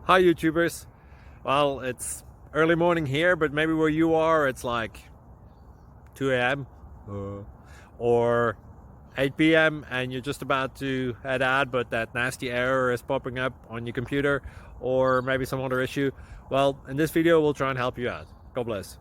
Hi YouTubers. Well, it's early morning here, but maybe where you are it's like 2 a.m. or 8 p.m. and you're just about to head out, but that nasty error is popping up on your computer, or maybe some other issue. Well, in this video we'll try and help you out. God bless.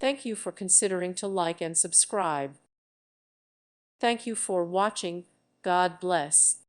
Thank you for considering to like and subscribe. Thank you for watching. God bless.